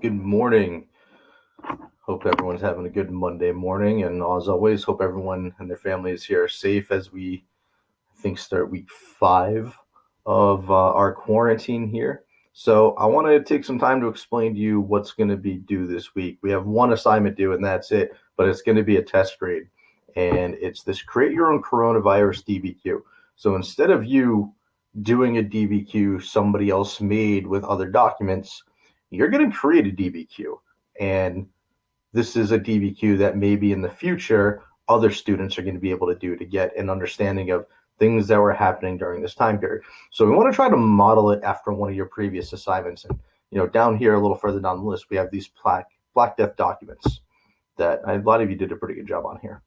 Good morning. Hope everyone's having a good Monday morning. And as always, hope everyone and their families here are safe as we, I think, start week 5 of our quarantine here. So I want to take some time to explain to you what's going to be due this week. We have one assignment due, and that's it, but it's going to be a test grade. And it's this create your own coronavirus DBQ. So instead of you doing a DBQ somebody else made with other documents, you're going to create a DBQ. And this is a DBQ that maybe in the future other students are going to be able to do to get an understanding of things that were happening during this time period. So we want to try to model it after one of your previous assignments. And down here a little further down the list, we have these Black Death documents that a lot of you did a pretty good job on here.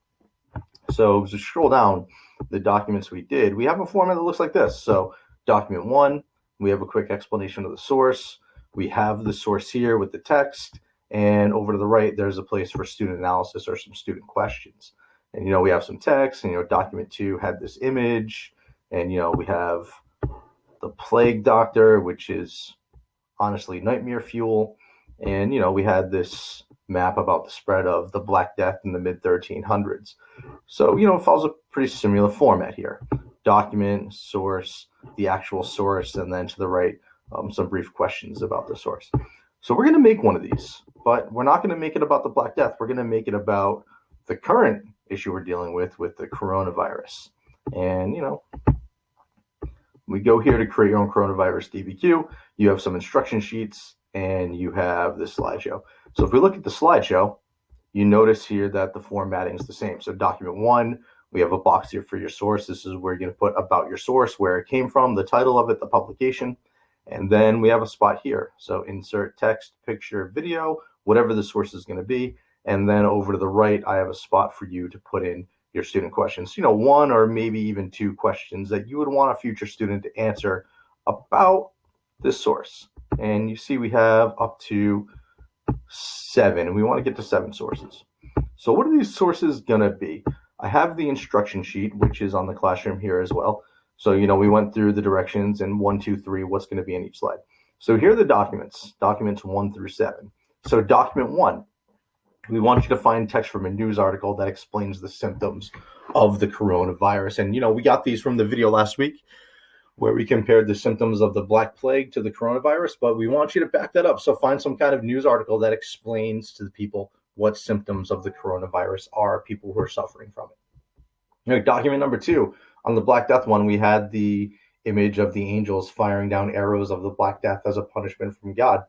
So as we scroll down the documents we did, we have a format that looks like this. So document 1, we have a quick explanation of the source. We have the source here with the text. And over to the right, there's a place for student analysis or some student questions. And, we have some text, and, document 2 had this image. And, we have the plague doctor, which is honestly nightmare fuel. And, we had this map about the spread of the Black Death in the mid-1300s. So, it follows a pretty similar format here. Document, source, the actual source, and then to the right, some brief questions about the source. So we're going to make one of these, but we're not going to make it about the Black Death. We're going to make it about the current issue we're dealing with the coronavirus. And, we go here to create your own coronavirus DBQ. You have some instruction sheets, and you have this slideshow. So if we look at the slideshow, you notice here that the formatting is the same. So document 1, we have a box here for your source. This is where you're going to put about your source, where it came from, the title of it, the publication. And then we have a spot here. So insert text, picture, video, whatever the source is going to be. And then over to the right, I have a spot for you to put in your student questions. One or maybe even 2 questions that you would want a future student to answer about this source. And you see we have up to 7, and we want to get to 7 sources. So what are these sources going to be? I have the instruction sheet, which is on the classroom here as well. So, we went through the directions and 1, 2, 3, what's going to be in each slide. So here are the documents 1 through 7. So document 1, we want you to find text from a news article that explains the symptoms of the coronavirus. And, we got these from the video last week where we compared the symptoms of the Black Plague to the coronavirus, but we want you to back that up. So find some kind of news article that explains to the people what symptoms of the coronavirus are, people who are suffering from it. Document number 2, on the Black Death one, we had the image of the angels firing down arrows of the Black Death as a punishment from God.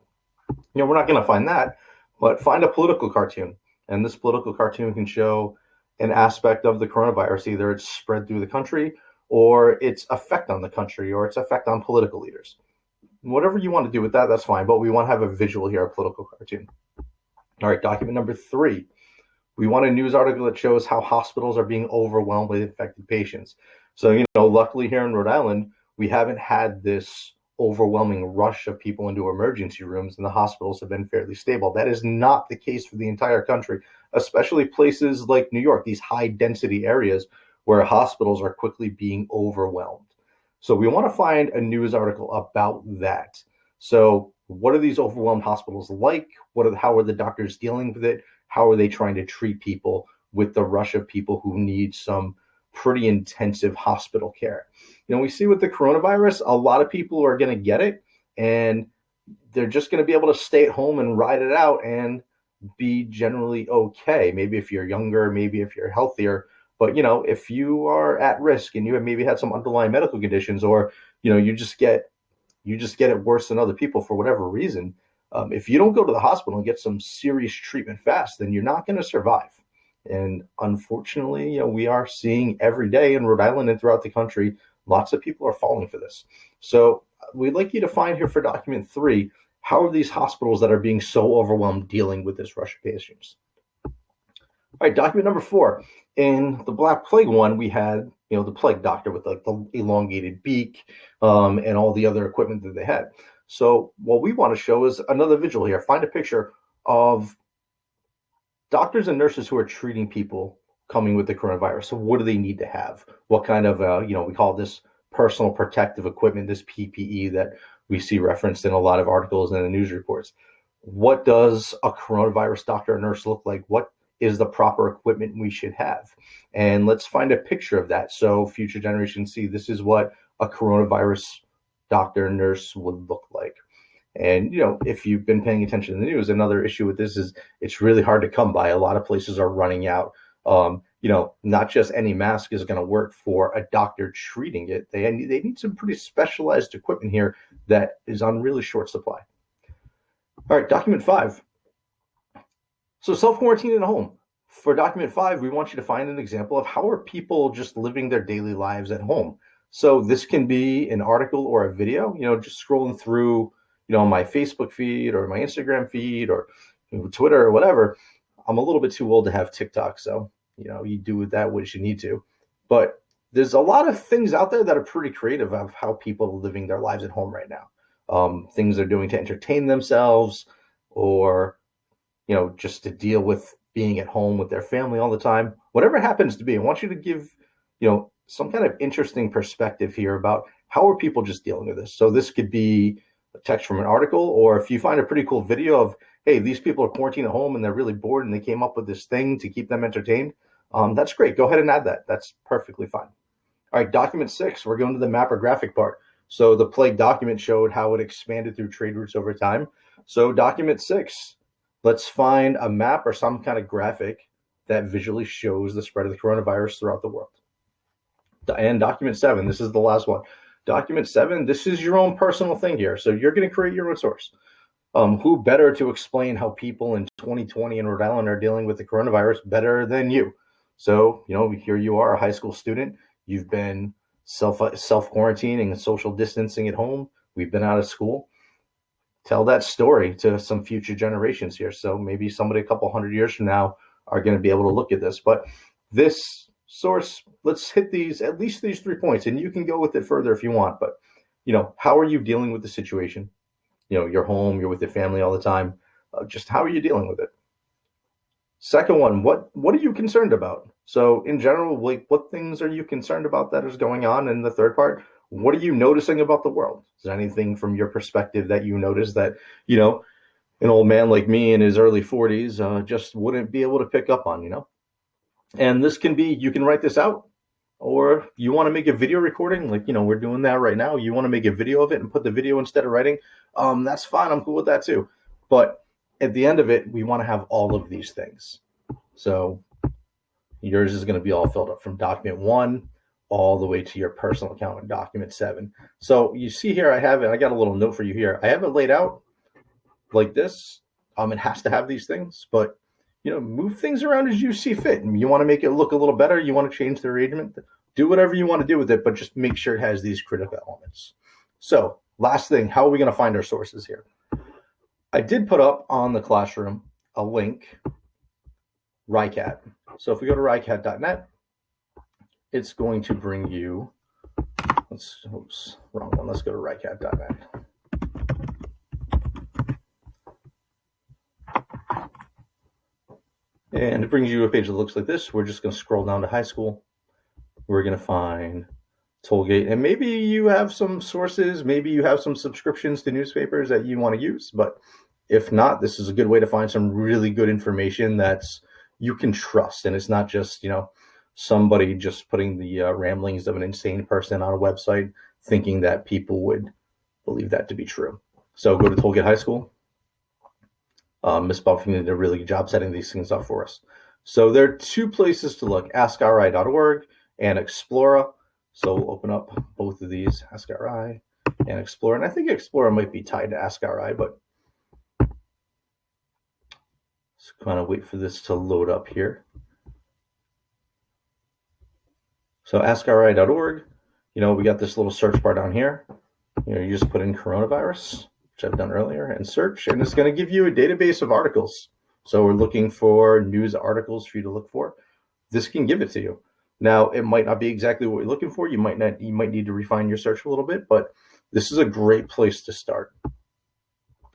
We're not going to find that, but find a political cartoon. And this political cartoon can show an aspect of the coronavirus, either its spread through the country or its effect on the country or its effect on political leaders. Whatever you want to do with that, that's fine. But we want to have a visual here, a political cartoon. All right, document number 3. We want a news article that shows how hospitals are being overwhelmed with infected patients. So, luckily here in Rhode Island, we haven't had this overwhelming rush of people into emergency rooms, and the hospitals have been fairly stable. That is not the case for the entire country, especially places like New York, these high density areas where hospitals are quickly being overwhelmed. So we want to find a news article about that. So what are these overwhelmed hospitals like? How are the doctors dealing with it? How are they trying to treat people with the rush of people who need some pretty intensive hospital care? We see with the coronavirus, a lot of people are going to get it, and they're just going to be able to stay at home and ride it out and be generally okay. Maybe if you're younger, maybe if you're healthier, but if you are at risk and you have maybe had some underlying medical conditions, or you just get it worse than other people for whatever reason, if you don't go to the hospital and get some serious treatment fast, then you're not going to survive. And unfortunately, we are seeing every day in Rhode Island and throughout the country, lots of people are falling for this. So we'd like you to find here for document 3, how are these hospitals that are being so overwhelmed dealing with this rush of patients? All right, document number 4. In the Black Plague one, we had, the plague doctor with the elongated beak and all the other equipment that they had. So what we want to show is another visual here. Find a picture of doctors and nurses who are treating people coming with the coronavirus. So what do they need to have? What kind of, we call this personal protective equipment, this PPE that we see referenced in a lot of articles and the news reports. what does a coronavirus doctor or nurse look like? What is the proper equipment we should have? And let's find a picture of that so future generations see this is what a coronavirus doctor or nurse would look like. And, if you've been paying attention to the news, another issue with this is it's really hard to come by. A lot of places are running out. Not just any mask is going to work for a doctor treating it. They need some pretty specialized equipment here that is on really short supply. All right, document 5. So self-quarantine at home. For document 5, we want you to find an example of how are people just living their daily lives at home. So this can be an article or a video, just scrolling through, my Facebook feed or my Instagram feed or Twitter or whatever. I'm a little bit too old to have TikTok, so, you do with that what you need to. But there's a lot of things out there that are pretty creative of how people are living their lives at home right now. Things they're doing to entertain themselves or, just to deal with being at home with their family all the time, whatever it happens to be. I want you to give, some kind of interesting perspective here about how are people just dealing with this. So this could be a text from an article, or if you find a pretty cool video of, hey, these people are quarantined at home and they're really bored and they came up with this thing to keep them entertained. That's great. Go ahead and add that. That's perfectly fine. All right, document 6, we're going to the map or graphic part. So the plague document showed how it expanded through trade routes over time. So document 6, let's find a map or some kind of graphic that visually shows the spread of the coronavirus throughout the world. And document 7, this is the last one. Document 7, this is your own personal thing here. So you're going to create your own source. Who better to explain how people in 2020 in Rhode Island are dealing with the coronavirus better than you? So, here you are, a high school student. You've been self-quarantining and social distancing at home. We've been out of school. Tell that story to some future generations here. So maybe somebody a couple hundred years from now are going to be able to look at this. But this source, let's hit at least these 3 points, and you can go with it further if you want. But, how are you dealing with the situation? You're home, you're with your family all the time. Just how are you dealing with it? Second one, what are you concerned about? So in general, what things are you concerned about that is going on? And the third part, what are you noticing about the world? Is there anything from your perspective that you notice that, an old man like me in his early 40s just wouldn't be able to pick up on, And this can be, you can write this out, or you want to make a video recording, like, we're doing that right now. You want to make a video of it and put the video instead of writing. That's fine. I'm cool with that too. But at the end of it, we want to have all of these things. So yours is going to be all filled up from document 1 all the way to your personal account in document 7. So you see here, I got a little note for you here. I have it laid out like this. It has to have these things, but move things around as you see fit. And you want to make it look a little better. You want to change the arrangement, do whatever you want to do with it, but just make sure it has these critical elements. So last thing, how are we going to find our sources here? I did put up on the classroom a link, RICAT. So if we go to RICAT.net, it's going to bring you, wrong one. Let's go to RICAT.net. And it brings you a page that looks like this. We're just going to scroll down to high school. We're going to find Tollgate. And maybe you have some sources, maybe you have some subscriptions to newspapers that you want to use. But if not, this is a good way to find some really good information that's you can trust. And it's not just, somebody just putting the ramblings of an insane person on a website thinking that people would believe that to be true. So go to Tollgate High School. Ms. Buffington did a really good job setting these things up for us. So there are 2 places to look, askri.org and Explora. So we'll open up both of these, AskRI and Explora. And I think Explora might be tied to AskRI, but let's kind of wait for this to load up here. So askri.org, we got this little search bar down here. You just put in coronavirus, which I've done earlier, and search, and it's going to give you a database of articles. So we're looking for news articles for you to look for. This can give it to you. Now, it might not be exactly what you're looking for. You might need to refine your search a little bit, but this is a great place to start.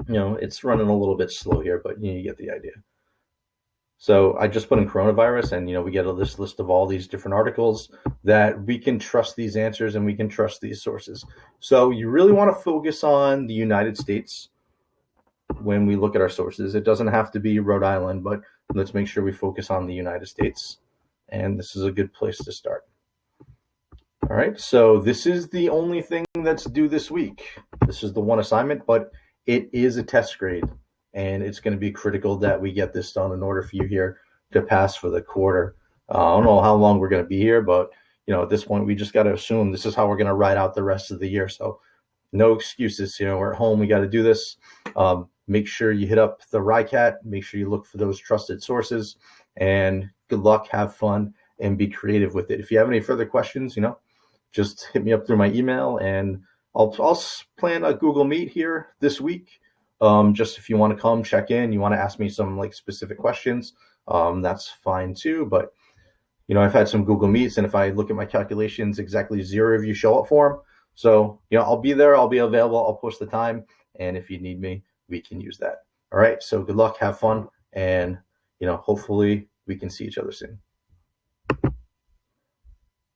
It's running a little bit slow here, but you get the idea. So I just put in coronavirus, and we get this list of all these different articles that we can trust these answers and we can trust these sources. So you really want to focus on the United States. when we look at our sources. It doesn't have to be Rhode Island, but let's make sure we focus on the United States. And this is a good place to start. All right, so this is the only thing that's due this week. This is the one assignment, but it is a test grade, and it's going to be critical that we get this done in order for you here to pass for the quarter. I don't know how long we're going to be here, but at this point, we just got to assume this is how we're going to ride out the rest of the year. So no excuses. We're at home. We got to do this. Make sure you hit up the RICAT. Make sure you look for those trusted sources, and good luck, have fun, and be creative with it. If you have any further questions, just hit me up through my email, and I'll plan a Google Meet here this week. Just if you want to come check in, you want to ask me some specific questions, that's fine too. But I've had some Google Meets, and if I look at my calculations, exactly 0 of you show up for them. So I'll be there, I'll be available, I'll post the time, and if you need me, we can use that. All right. So good luck, have fun, and hopefully we can see each other soon.